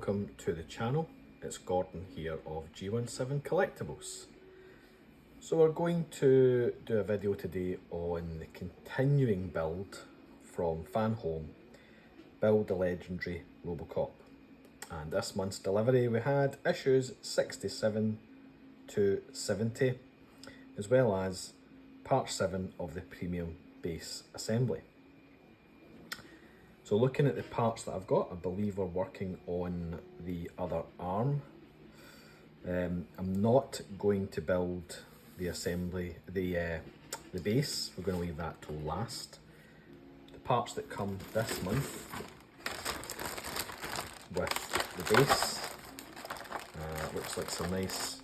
welcome to the channel. It's Gordon here of G17 Collectibles. So we're going to do a video today on the continuing build from Fanhome, Build the Legendary Robocop. And this month's delivery we had issues 67 to 70, as well as part 7 of the premium base assembly. So looking at the parts that I've got, I believe we're working on the other arm. I'm not going to build the assembly, the base. We're going to leave that till last. The parts that come this month with the base, looks like some nice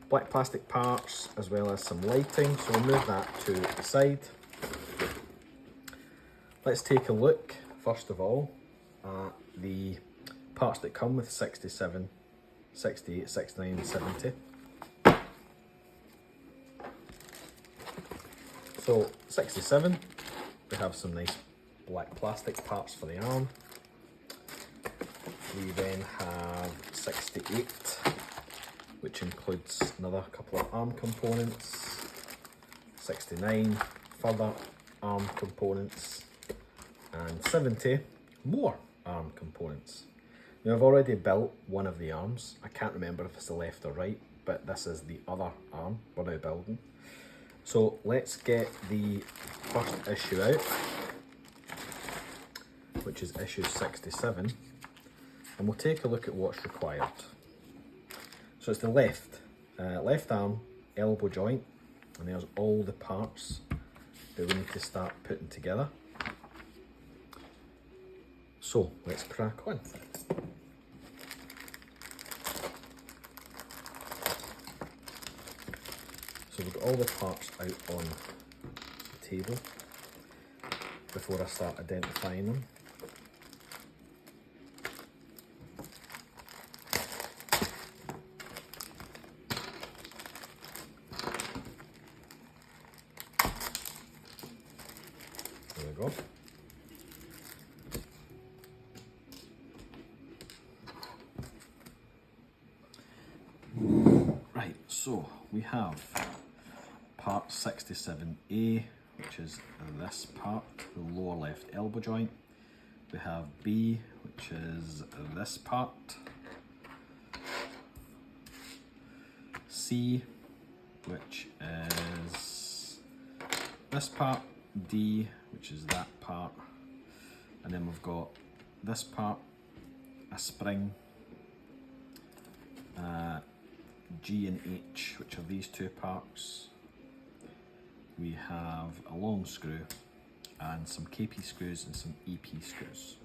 black plastic parts as well as some lighting. So we'll move that to the side. Let's take a look first of all at the parts that come with 67, 68, 69 and 70. So 67, we have some nice black plastic parts for the arm. We then have 68, which includes another couple of arm components. 69, further arm components. And 70, more arm components. Now I've already built one of the arms. I can't remember if it's the left or right, but this is the other arm we're now building. So let's get the first issue out, which is issue 67, and we'll take a look at what's required. So it's the left arm elbow joint, and there's all the parts that we need to start putting together. So let's crack on. So we've got all the parts out on the table before I start identifying them. There we go. Right, so we have part 67A, which is this part, the lower left elbow joint. We have B, which is this part. C, which is this part. D, which is that part. And then we've got this part, a spring, G and H, which are these two parts. We have a long screw and some KP screws and some EP screws.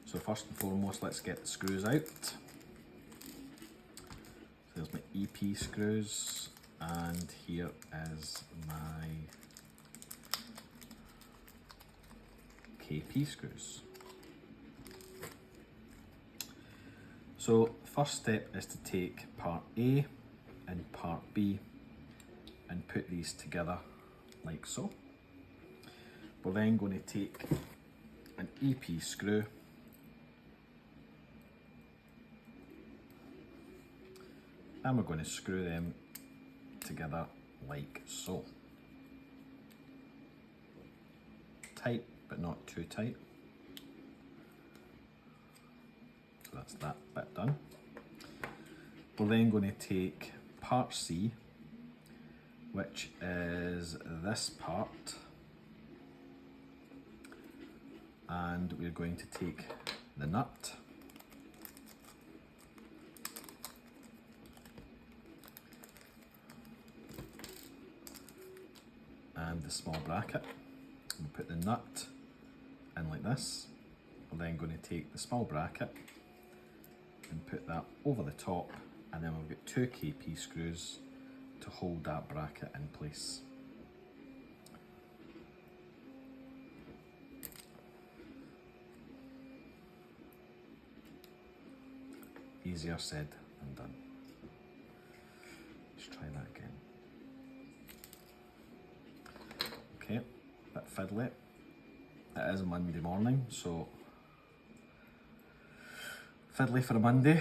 So first and foremost, let's get the screws out. So there's my EP screws, and here is my KP screws. So first step is to take part A and part B and put these together like so. We're then going to take an EP screw and we're going to screw them together like so. Tight, but not too tight. So that's that bit done. We're then going to take part C, which is this part, and we're going to take the nut and the small bracket. We'll put the nut in like this. We're then going to take the small bracket and put that over the top, and then we've got two KP screws to hold that bracket in place. Easier said than done. Let's try that again. Okay, bit fiddly. It is Monday morning, so fiddly for a Monday.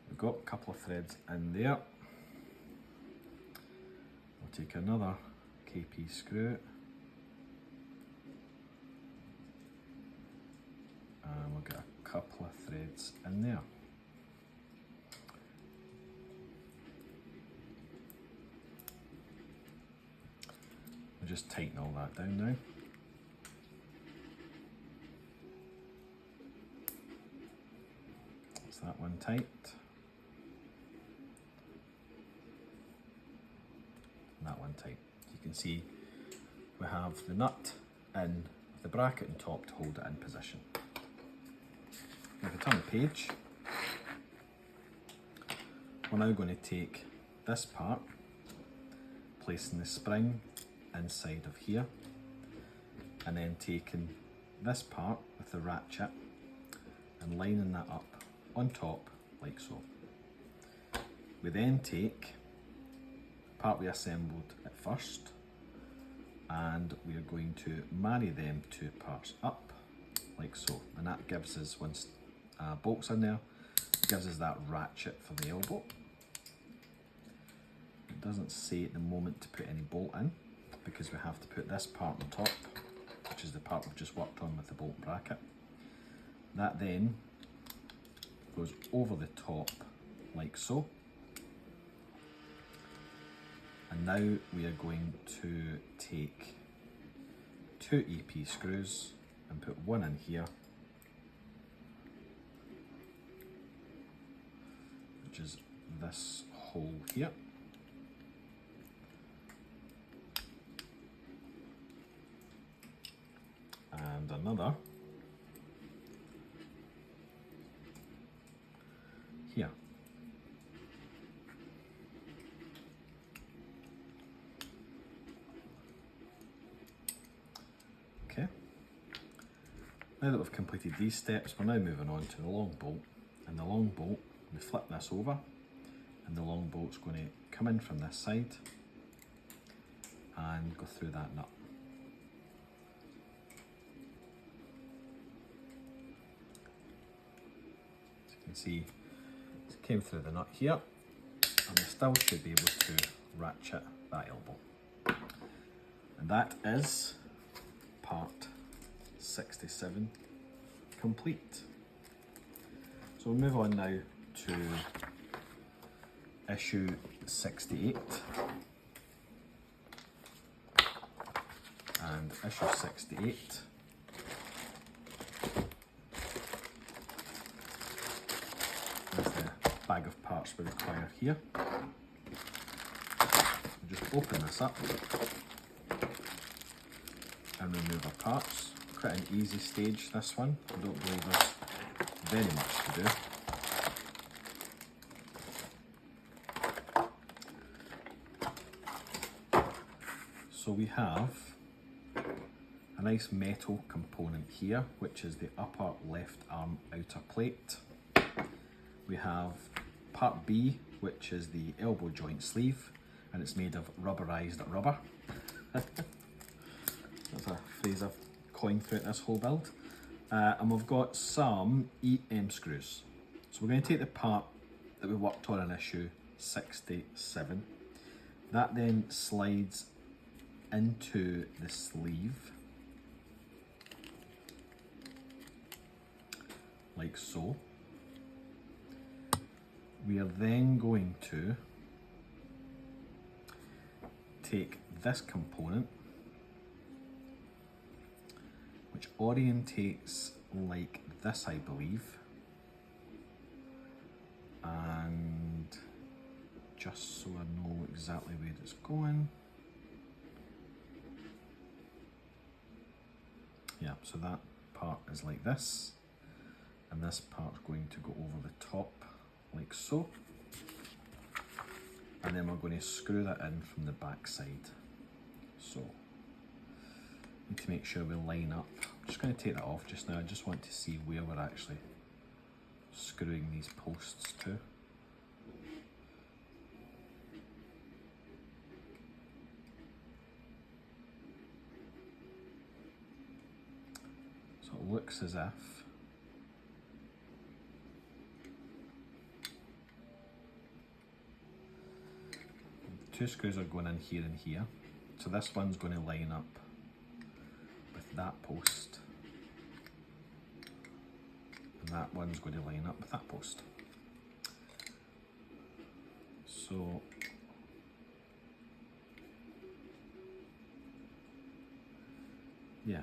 We've got a couple of threads in there. We'll take another KP screw and we'll get a couple of threads in there. We'll just tighten all that down now. That's that one tight. And that one tight. You can see we have the nut in with the bracket on top to hold it in position. If I turn the page, we're now going to take this part, placing the spring inside of here, and then taking this part with the ratchet and lining that up on top like so. We then take the part we assembled at first and we are going to marry them two parts up like so, and that gives us, once bolts in there, gives us that ratchet for the elbow. It doesn't say at the moment to put any bolt in because we have to put this part on top, which is the part we've just worked on with the bolt bracket. That then goes over the top like so. And now we are going to take two EP screws and put one in here, which is this hole here. And another here. Okay. Now that we've completed these steps, we're now moving on to the long bolt. And the long bolt, we flip this over, and the long bolt's going to come in from this side and go through that nut. As you can see, it came through the nut here, and we still should be able to ratchet that elbow. And that is part 67 complete. So we'll move on now to issue 68. And issue 68 is the bag of parts we require here. We'll just open this up and remove our parts. Quite an easy stage, this one. I don't believe there's very much to do. So we have a nice metal component here, which is the upper left arm outer plate. We have part B, which is the elbow joint sleeve, and it's made of rubberized rubber. That's a phrase I've coined throughout this whole build. And we've got some EM screws. So we're going to take the part that we worked on in issue 67. That then slides into the sleeve like so. We are then going to take this component, which orientates like this, I believe, and just so I know exactly where it's going. Yeah, so that part is like this, and this part's going to go over the top like so, and then we're going to screw that in from the back side. So Need to make sure we line up. I'm just going to take that off just now. I just want to see where we're actually screwing these posts to. So it looks as if two screws are going in here and here. So this one's going to line up with that post, and that one's going to line up with that post. So yeah,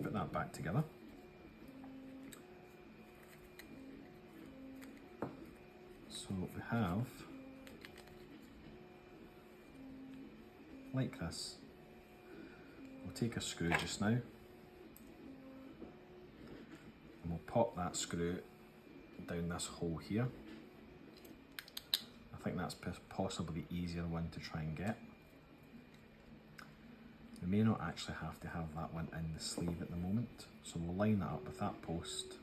put that back together. So we have like this. We'll take a screw just now and we'll pop that screw down this hole here. I think that's possibly the easier one to try and get. We may not actually have to have that one in the sleeve at the moment, so we'll line that up with that post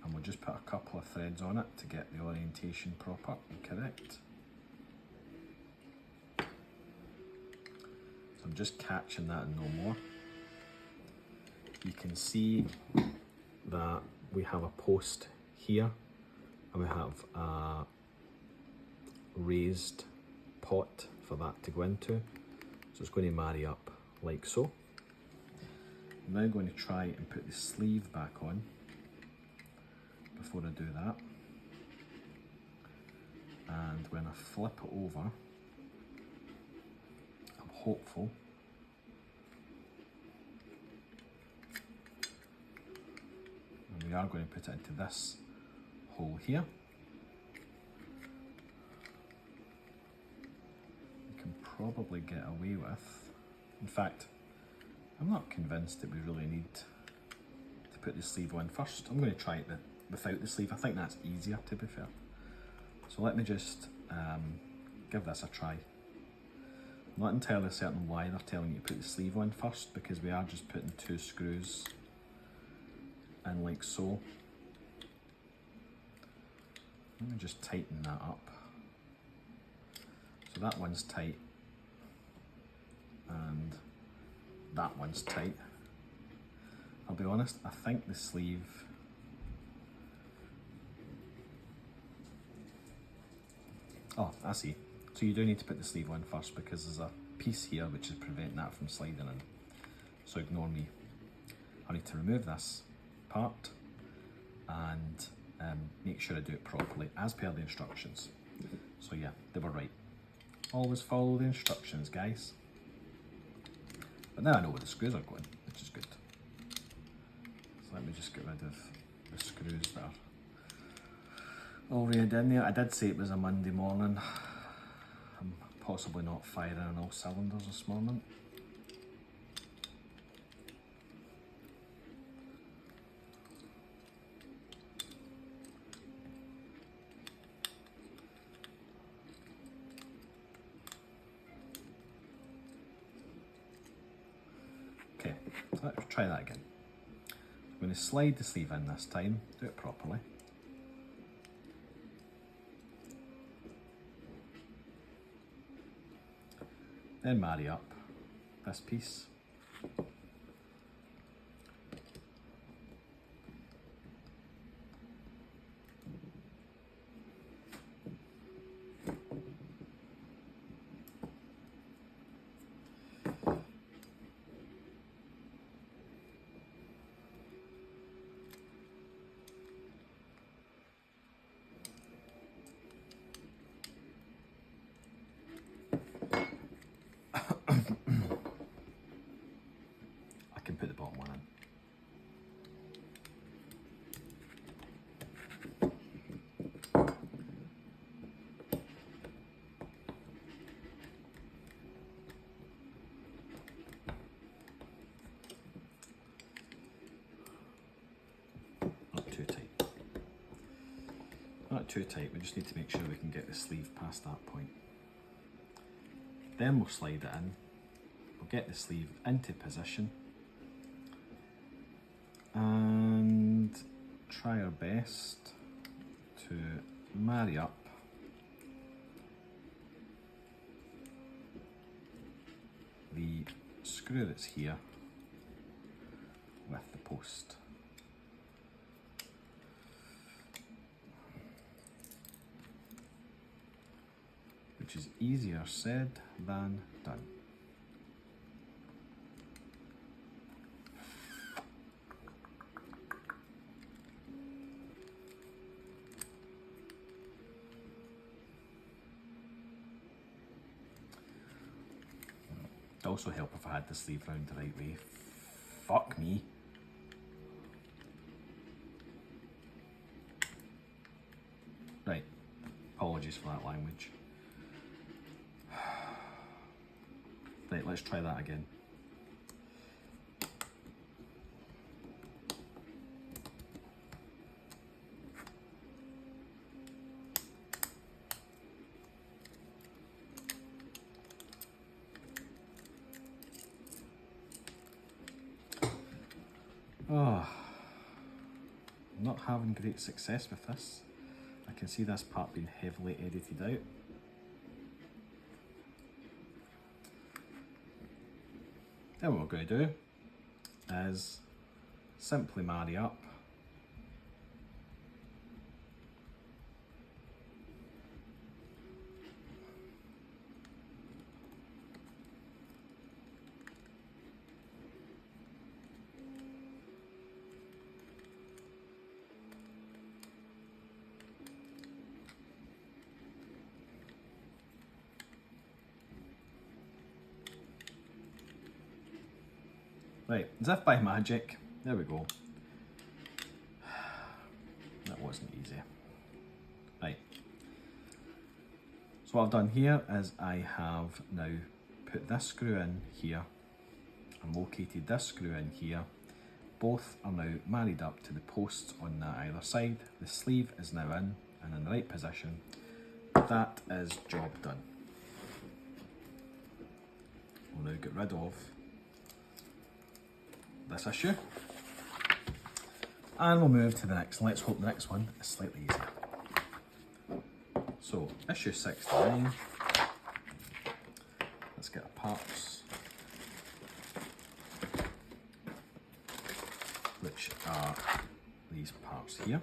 and we'll just put a couple of threads on it to get the orientation proper and correct. So I'm just catching that and no more. You can see that we have a post here and we have a raised pot for that to go into. So it's going to marry up like so. I'm now going to try and put the sleeve back on before I do that. And when I flip it over, I'm hopeful and we are going to put it into this hole here. We can probably get away with, in fact, I'm not convinced that we really need to put the sleeve on first. I'm going to try it without the sleeve. I think that's easier, to be fair. So let me just give this a try. I'm not entirely certain why they're telling you to put the sleeve on first, because we are just putting two screws in like so. Let me just tighten that up. So that one's tight and that one's tight. I'll be honest, I think the sleeve I see. So you do need to put the sleeve on first because there's a piece here which is preventing that from sliding in. So ignore me. I need to remove this part and make sure I do it properly as per the instructions. So yeah, they were right. Always follow the instructions, guys. But now I know where the screws are going, which is good. So let me just get rid of the screws there. Already in there. I did say it was a Monday morning. I'm possibly not firing on all cylinders this morning. Okay, so let's try that again. I'm going to slide the sleeve in this time, do it properly. Then marry up this piece. Put the bottom one in. Not too tight. That not too tight, we just need to make sure we can get the sleeve past that point. Then we'll slide it in, we'll get the sleeve into position and try our best to marry up the screw that's here with the post. Which is easier said than done. It'd also help if I had the sleeve round the right way. Fuck me. Right, apologies for that language. Right, let's try that again. Oh, I'm not having great success with this. I can see this part being heavily edited out. Then what we're going to do is simply marry up right, as if by magic, there we go. That wasn't easy. Right, so what I've done here is I have now put this screw in here and located this screw in here. Both are now married up to the posts on either side. The sleeve is now in and in the right position. That is job done. We'll now get rid of this issue and we'll move to the next. Let's hope the next one is slightly easier. So issue 69, let's get our parts, which are these parts here.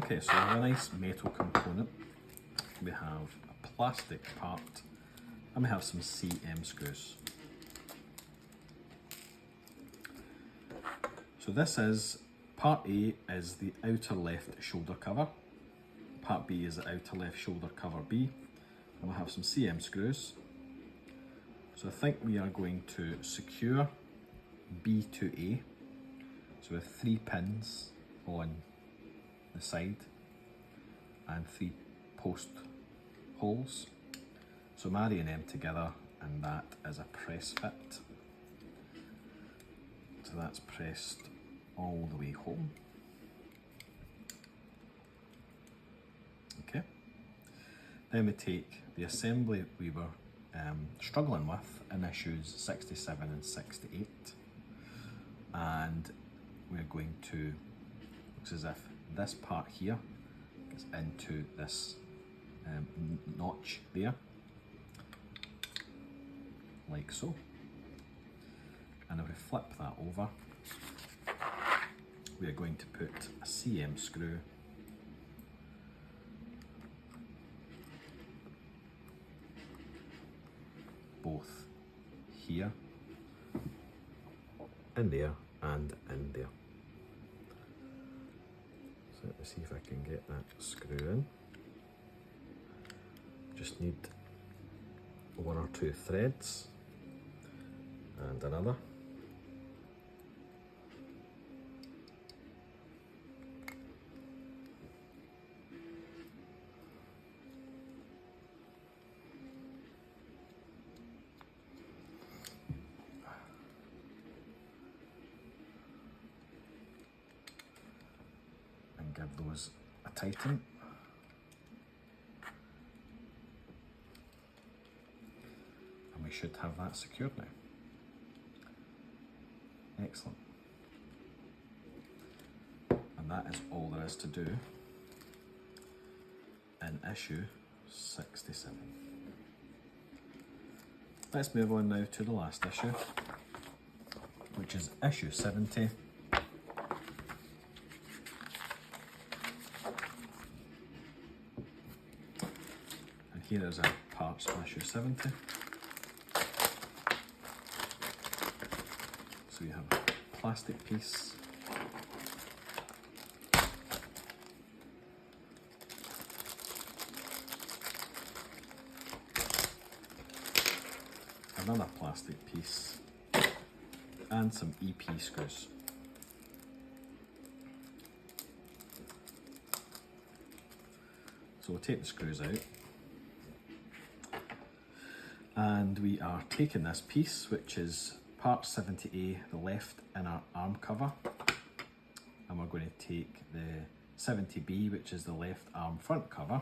Okay, so we have a nice metal component, we have a plastic part, and we have some CM screws. So this is, part A is the outer left shoulder cover, part B is the outer left shoulder cover B, and we'll have some CM screws. So I think we are going to secure B to A, so we have 3 pins on the side and 3 post holes, so marrying them together, and that is a press fit. So that's pressed all the way home. Okay, then we take the assembly we were struggling with in issues 67 and 68, and we're going to, looks as if this part here gets into this notch there, like so. And if we flip that over, we are going to put a CM screw both here, in there, and in there. So let me see if I can get that screw in. Just need 1 or 2 threads and another. and give those a tighten. And we should have that secured now. Excellent. And that is all there is to do in issue 67. Let's move on now to the last issue, which is issue 70. And here is our parts for issue 70. So you have a plastic piece, another plastic piece, and some EP screws. So we'll take the screws out, and we are taking this piece, which is part 70A, the left inner arm cover, and we're going to take the 70B, which is the left arm front cover,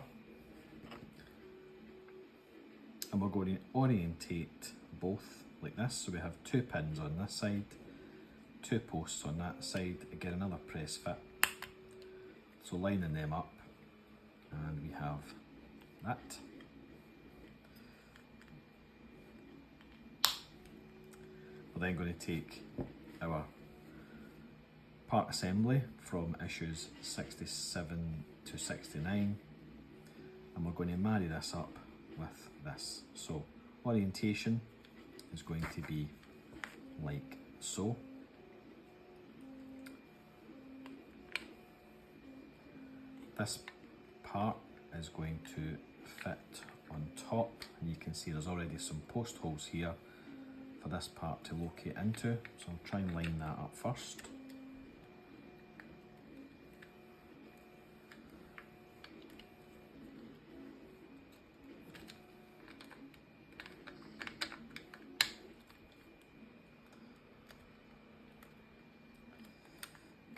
and we're going to orientate both like this. So we have 2 pins on this side, 2 posts on that side, again another press fit. So lining them up, and we have that. We're then going to take our part assembly from issues 67 to 69, and we're going to marry this up with this. So orientation is going to be like so. This part is going to fit on top, and you can see there's already some post holes here for this part to locate into, so I'll try and line that up first.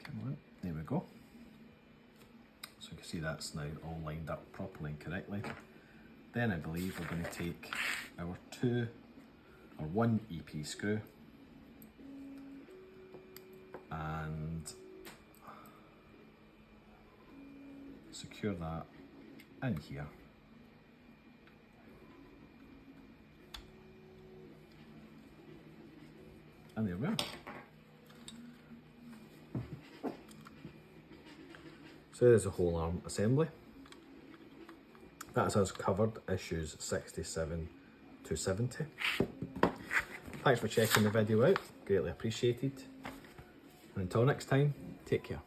Come on, there we go. So you can see that's now all lined up properly and correctly. Then I believe we're going to take our 1 EP screw and secure that in here. And there we are. So there's a whole arm assembly. That's us covered issues 67 to 70. Thanks for checking the video out, greatly appreciated. And until next time, take care.